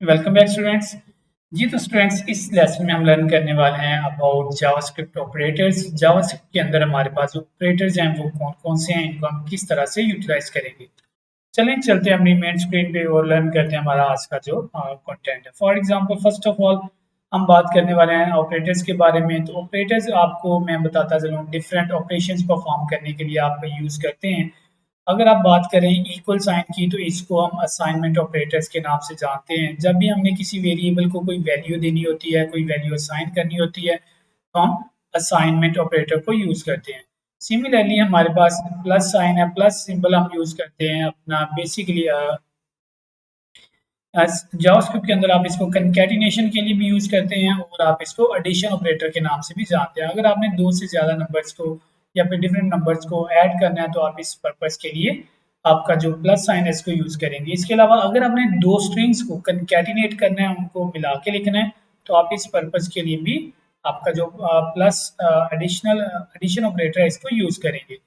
Welcome back students. जी तो students, इस lesson में हम लर्न करने वाले हैं अबाउट जावास्क्रिप्ट ऑपरेटर्स। जावास्क्रिप्ट के अंदर हमारे पास जो ऑपरेटर्स हैं वो कौन कौन से हैं, इनको हम किस तरह से यूटिलाइज करेंगे। चलें चलते हैं अपनी मेन स्क्रीन पे और लर्न करते हैं हमारा आज का जो कंटेंट है। For example first of all हम बात करने वाले हैं ऑपरेटर्स के बारे में। तो ऑपरेटर्स आपको मैं बताता चलूँ, डिफरेंट ऑपरेशंस परफॉर्म करने के लिए आप यूज़ करते हैं। अगर आप बात करें इक्वल साइन की, तो इसको हम असाइनमेंट ऑपरेटर्स के नाम से जानते हैं। जब भी हमने किसी वेरिएबल को कोई वैल्यू देनी होती है, कोई वैल्यू असाइन करनी होती है, तो हम असाइनमेंट ऑपरेटर को यूज करते हैं। सिमिलरली हमारे पास प्लस साइन है, प्लस सिंबल हम यूज करते हैं अपना बेसिकली जावास्क्रिप्ट के अंदर आप इसको कंकैटिनेशन के लिए भी यूज करते हैं और आप इसको एडिशन ऑपरेटर के नाम से भी जानते हैं। अगर आपने दो से ज्यादा नंबर्स को या फिर डिफरेंट नंबर्स को ऐड करना है, तो आप इस पर्पस के लिए आपका जो प्लस साइन है इसको यूज करेंगे। इसके अलावा अगर आपने दो स्ट्रिंग्स को कंकैटिनेट करना है, उनको मिला के लिखना है, तो आप इस पर्पस के लिए भी आपका जो प्लस एडिशन ऑपरेटर है इसको यूज करेंगे।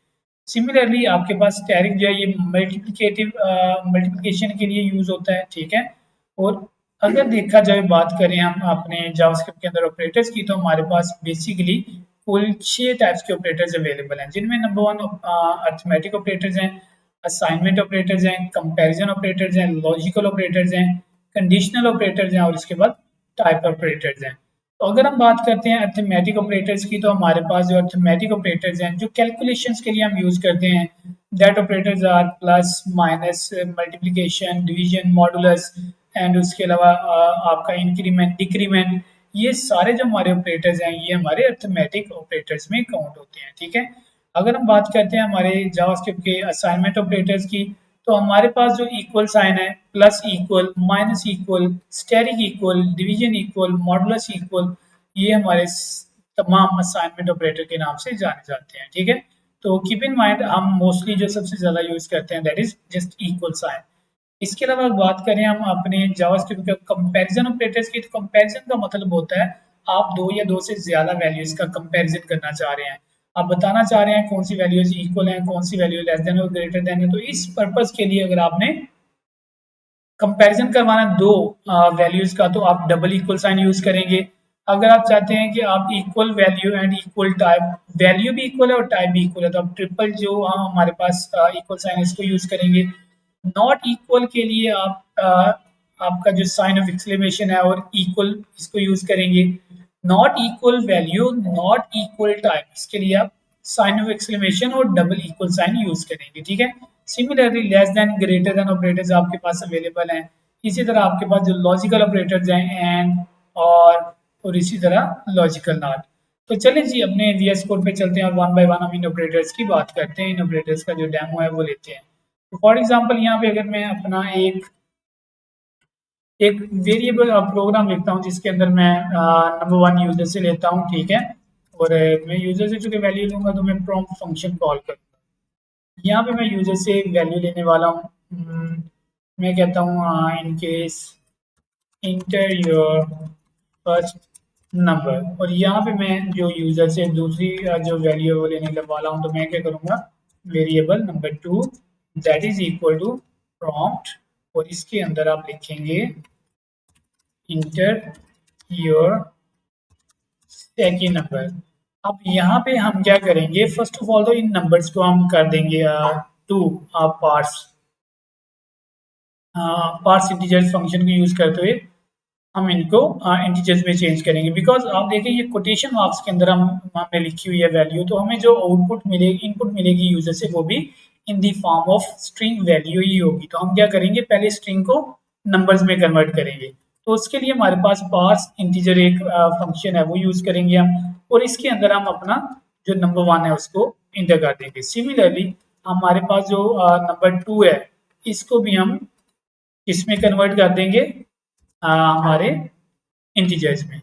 सिमिलरली आपके पास स्टेरिक जो है ये मल्टीप्लिकेशन के लिए यूज होता है, ठीक है। और अगर देखा जाए, बात करें हम अपने जावास्क्रिप्ट के अंदर ऑपरेटर्स की, तो हमारे पास बेसिकली कुल 6 टाइप्स के ऑपरेटर्स अवेलेबल हैं, जिनमें नंबर वन अरिथमेटिक ऑपरेटर्स हैं, असाइनमेंट ऑपरेटर्स हैं, कंपैरिजन ऑपरेटर्स हैं, लॉजिकल ऑपरेटर्स हैं, कंडीशनल ऑपरेटर्स हैं और इसके बाद टाइप ऑपरेटर्स हैं। तो अगर हम बात करते हैं अरिथमेटिक ऑपरेटर्स की, तो हमारे पास जो अरिथमेटिक ऑपरेटर्स हैं जो कैलकुलेशंस के लिए हम यूज करते हैं, that operators are plus, minus, multiplication, division, modulus and उसके अलावा आपका इंक्रीमेंट, डिक्रीमेंट। ये सारे जो हमारे ऑपरेटर्स हैं ये हमारे अरिथमेटिक ऑपरेटर्स में काउंट होते हैं, ठीक है। अगर हम बात करते हैं हमारे जावास्क्रिप्ट के असाइनमेंट ऑपरेटर्स की, तो हमारे पास जो इक्वल साइन है, plus equal, minus equal, asterisk equal, division equal, modulus equal, ये हमारे तमाम असाइनमेंट ऑपरेटर के नाम से जाने जाते हैं, ठीक है। तो कीप इन माइंड हम मोस्टली जो सबसे ज्यादा यूज करते हैं that is just equal sign. इसके अलावा बात करें हम अपने जावास्क्रिप्ट के कंपैरिजन ऑपरेटर्स की, तो कंपैरिजन का मतलब होता है आप दो या दो से ज्यादा वैल्यूज का कंपैरिजन करना चाह रहे हैं। आप बताना चाह रहे हैं कौन सी वैल्यूज इक्वल है, कौन सी वैल्यू लेस देन और ग्रेटर देन है। तो इस पर्पज के लिए अगर आपने कंपैरिजन करवाना दो वैल्यूज का, तो आप डबल इक्वल साइन यूज करेंगे। अगर आप चाहते हैं कि आप equal value and equal type, value भी इक्वल है और टाइप भी इक्वल है, तो आप ट्रिपल जो हमारे पास इक्वल साइन इसको यूज करेंगे। नॉट इक्वल के लिए आप आपका जो साइन ऑफ एक्सक्लेमेशन है और इक्वल इसको यूज करेंगे। Not equal value, not equal type, इसके लिए आप साइन ऑफ एक्सक्लेमेशन और डबल इक्वल साइन यूज करेंगे, ठीक है। Similarly less than, greater than operators आपके पास अवेलेबल हैं। इसी तरह आपके पास जो लॉजिकल ऑपरेटर्स हैं एंड, और इसी तरह लॉजिकल नॉट। तो चलिए जी अपने वीएस कोड पे चलते हैं और वन बाय वन हम इन ऑपरेटर्स की बात करते हैं, इन ऑपरेटर्स का जो डेमो है वो लेते हैं। तो फॉर एग्जांपल यहाँ पे अगर मैं अपना एक एक वेरिएबल प्रोग्राम लिखता हूँ जिसके अंदर मैं नंबर वन यूजर से लेता हूँ, ठीक है। और मैं यूजर से चूंकि वैल्यू लूंगा तो मैं प्रॉम्प्ट फंक्शन कॉल करूँगा। यहाँ पे मैं यूजर से वैल्यू लेने वाला हूँ। मैं कहता हूँ in case inter your first number, और यहाँ पे मैं जो यूजर से दूसरी जो वैल्यू है वो लेने वाला हूँ, तो मैं क्या करूँगा, variable number two that is equal to prompt, और इसके अंदर आप लिखेंगे इंटर योर सेकेंड नंबर। अब यहाँ पे हम क्या करेंगे, फर्स्ट ऑफ ऑल तो इन नंबर्स को हम कर देंगे two parts, parts integers function को यूज करते हुए हम इनको इंटीजर्स में चेंज करेंगे। बिकॉज आप देखें ये कोटेशन मार्क्स के अंदर हम हमें लिखी हुई है वैल्यू, तो हमें जो आउटपुट मिलेगी, इनपुट मिलेगी यूजर से, वो भी in the form of string value ही होगी। तो हम क्या करेंगे, पहले स्ट्रिंग को नंबर्स में कन्वर्ट करेंगे। तो उसके लिए हमारे पास पार्स इंटीजर एक फंक्शन है वो यूज करेंगे हम, और इसके अंदर हम अपना जो नंबर वन है उसको इंटर कर देंगे। सिमिलरली हमारे पास जो नंबर टू है इसको भी हम इसमें कन्वर्ट कर देंगे हमारे इंटीजर्स में।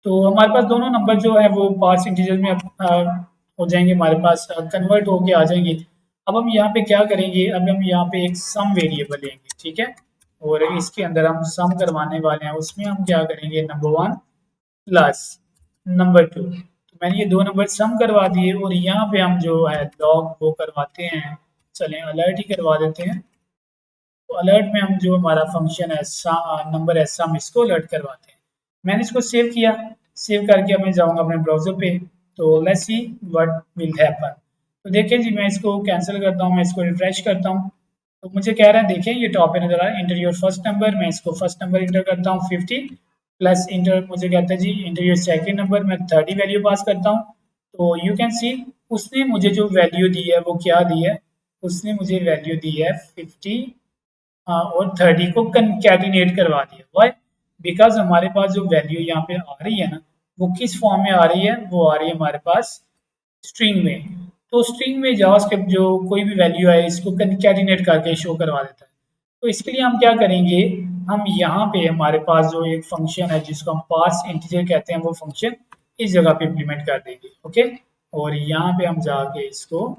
तो हमारे पास दोनों नंबर जो है वो पार्स इंटीजर में हो जाएंगे, हमारे पास कन्वर्ट होके आ जाएंगे। अब हम यहाँ पे क्या करेंगे, अब हम यहाँ पे एक सम वेरिएबल लेंगे, ठीक है। और इसके अंदर हम सम करवाने वाले हैं, उसमें हम क्या करेंगे, number one plus number two. तो मैंने ये दो नंबर सम करवा दिए, और यहाँ पे हम जो है लॉग वो करवाते हैं, चलें अलर्ट ही करवा देते हैं। तो अलर्ट में हम जो हमारा फंक्शन है नंबर है सम, इसको अलर्ट करवाते हैं। मैंने इसको सेव किया। सेव करके अब मैं जाऊँगा अपने ब्राउज़र पे। तो let's see what will happen. तो देखिए जी, मैं इसको कैंसिल करता हूँ, मैं इसको रिफ्रेश करता हूँ। तो मुझे कह रहा है, देखिए ये टॉप पे नज़र आ रहा है, एंटर योर फर्स्ट नंबर। मैं इसको फर्स्ट नंबर इंटर करता हूँ 50 प्लस इंटर, मुझे कहता है जी इंटर योर सेकंड नंबर। मैं 30 वैल्यू पास करता हूँ। तो यू कैन सी उसने मुझे जो वैल्यू दी है वो क्या दी है, उसने मुझे वैल्यू दी है 50 और 30 को कंकैटिनेट करवा दिया। वाई? बिकॉज हमारे पास जो वैल्यू यहाँ पे आ रही है ना, वो किस फॉर्म में आ रही है, वो आ रही है हमारे पास स्ट्रिंग में। तो स्ट्रिंग में जावास्क्रिप्ट जो कोई भी वैल्यू है इसको कंकैटिनेट करके शो करवा देता है। तो इसके लिए हम क्या करेंगे, हम यहाँ पे हमारे पास जो एक फंक्शन है जिसको हम पार्स इंटीजर कहते हैं, वो फंक्शन इस जगह पे इम्प्लीमेंट कर देंगे। ओके, और यहाँ पे हम जाके इसको,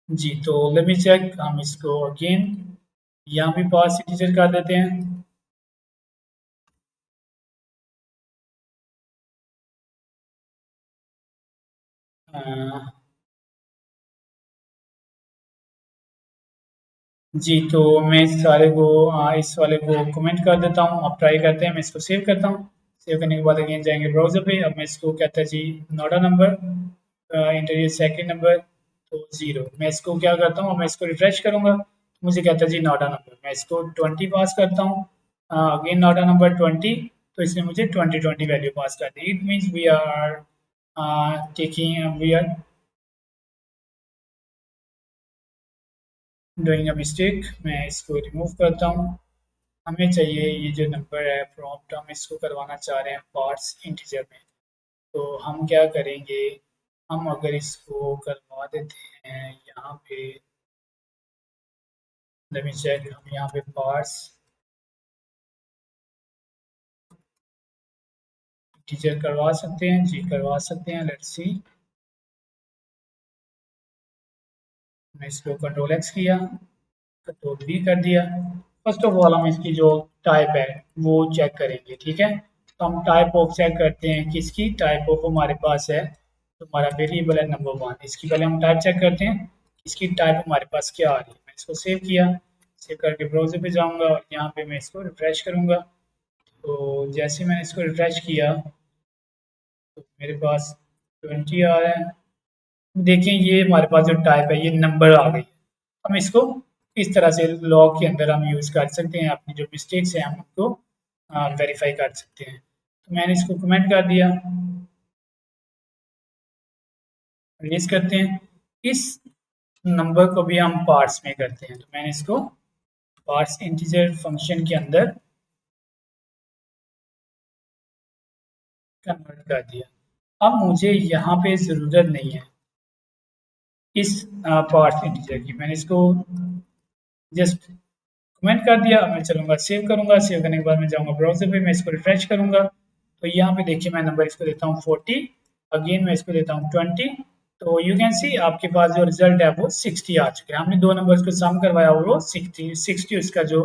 जी तो लेट मी चेक, हम इसको अगेन यहाँ भी पार्स इंटीजर कर देते हैं। अ, जी, तो मैं इस सारे को इस वाले को कमेंट कर देता हूँ। अब ट्राई करते हैं, मैं इसको सेव करता हूँ। सेव करने के बाद अगेन जाएंगे ब्राउज़र पे। अब मैं इसको कहता है जी not a number, enter your second number, तो 0। मैं इसको क्या करता हूँ, अब मैं इसको रिफ्रेश करूँगा, तो मुझे कहता है जी नॉट अ नंबर। मैं इसको 20 पास करता हूँ, अगेन नॉट अ नंबर 20, तो इसने मुझे 20 वैल्यू पास कर दी। It means we are taking we are doing a mistake. मैं इसको रिमूव करता हूँ। हमें चाहिए ये जो नंबर है प्रॉम्प्ट, हम इसको करवाना चाह रहे हैं पार्ट्स इंटीजर में। तो हम क्या करेंगे, हम अगर इसको करवा देते हैं यहाँ पे, लेट मी चेक, हम यहाँ पे पार्ट्स इंटीजर करवा सकते हैं, जी करवा सकते हैं। लेट्स सी, मैं इसको कंट्रोल एक्स किया, कंट्रोल वी कर दिया। फर्स्ट ऑफ ऑल हम इसकी जो टाइप है वो चेक करेंगे, ठीक है। तो हम टाइप ऑफ चेक करते हैं, किसकी टाइप ऑफ हमारे पास है, तो हमारा वेरिएबल है नंबर 1। इसकी पहले हम टाइप चेक करते हैं, इसकी टाइप हमारे पास क्या आ रही है। मैं इसको सेव किया, सेव करके ब्राउज़र पे जाऊँगा और यहाँ पे मैं इसको रिफ्रेश करूँगा। तो जैसे मैंने इसको रिफ्रेश किया तो मेरे पास 20 आ रहा है। देखिए ये हमारे पास जो टाइप है ये नंबर आ गई। हम इसको इस तरह से लॉग के अंदर हम यूज़ कर सकते हैं, अपनी जो मिस्टेक्स हैं हम उनको वेरीफाई कर सकते हैं। तो मैंने इसको कमेंट कर दिया, रिलीज करते हैं। इस नंबर को भी हम पार्ट्स में करते हैं, तो मैंने इसको पार्ट्स इंटीजर फंक्शन के अंदर कन्वर्ट कर दिया। अब मुझे यहाँ पे ज़रूरत नहीं है इस पार्ट्स इंटीजर की, मैंने इसको जस्ट कमेंट कर दिया। मैं चलूँगा सेव करूँगा, सेव करने के बाद मैं जाऊँगा ब्राउज़र पे, मैं इसको रिफ्रेश करूँगा। तो यहाँ पे देखिए मैं नंबर इसको देता हूँ 40, अगेन मैं इसको देता हूँ 20। तो यू कैन सी आपके पास जो रिजल्ट है वो 60 आ चुके हैं। हमने दो नंबर्स को सम करवाया और वो 60 उसका जो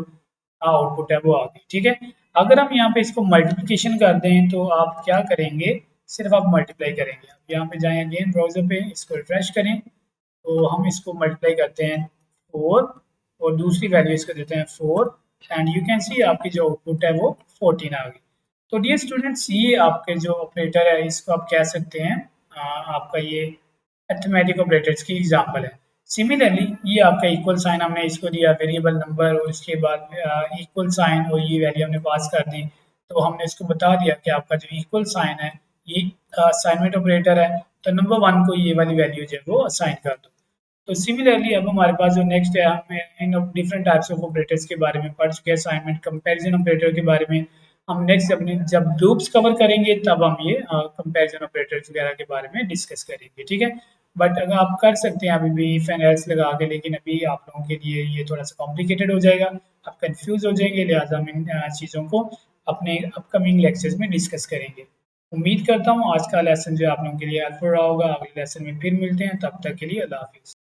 आउटपुट है वो आ गई, ठीक है। अगर हम यहाँ पे इसको मल्टीप्लिकेशन कर दें तो आप क्या करेंगे, सिर्फ आप मल्टीप्लाई करेंगे। आप यहाँ पे जाएँ अगेन ब्राउज़र पे, इसको रिफ्रेश करें, तो हम इसको मल्टीप्लाई करते हैं 4 और दूसरी वैल्यू इसको देते हैं 4, एंड यू कैन सी आपकी जो आउटपुट है वो 14 आ गई। तो डियर स्टूडेंट्स, ये आपके जो ऑपरेटर है इसको आप कह सकते हैं आपका ये अरिथमेटिक ऑपरेटर्स की एग्जांपल है। सिमिलरली ये आपका इक्वल साइन, हमने इसको दिया वेरिएबल नंबर और उसके बाद इक्वल साइन और ये वैल्यू हमने पास कर दी। तो हमने इसको बता दिया कि आपका जो इक्वल साइन है ये असाइनमेंट ऑपरेटर है, तो नंबर 1 को ये वाली वैल्यू जो है वो असाइन कर दो। तो सिमिलरली अब हमारे पास जो नेक्स्ट है, हमें in different types of operators के बारे में पढ़ चुके हैं, असाइनमेंट कंपैरिजन ऑपरेटर के बारे में। हम नेक्स्ट जब लूप्स कवर करेंगे तब हम ये कंपैरिजन ऑपरेटर्स वगैरह के बारे में डिस्कस करेंगे, ठीक है। बट अगर आप कर सकते हैं अभी भी इफ एंड एल्स लगा के, लेकिन अभी आप लोगों के लिए ये थोड़ा सा कॉम्प्लिकेटेड हो जाएगा, आप कंफ्यूज हो जाएंगे, लिहाजा हम इन चीज़ों को अपने अपकमिंग लेक्चर्स में डिस्कस करेंगे। उम्मीद करता हूँ आज का लेसन जो है आप लोगों के लिए हेल्पफुल रहा होगा। अगले लेसन में फिर मिलते हैं, तब तक के लिए अल्लाह हाफिज़।